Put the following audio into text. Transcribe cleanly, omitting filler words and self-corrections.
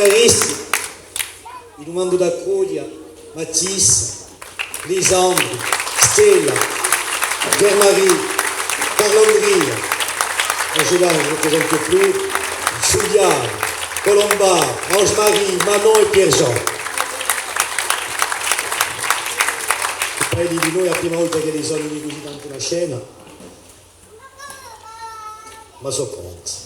carissimi, in un mondo d'accogliere, Matisse, Lisandro, Stella, Pierre-Marie, Carl-Andria, Angela, je ne représente plus, Julia, Colomba, Ange-Marie, Manon e Pierre-Jean. E poi di noi la prima volta che li sono così tanto la scena, ma so pronto.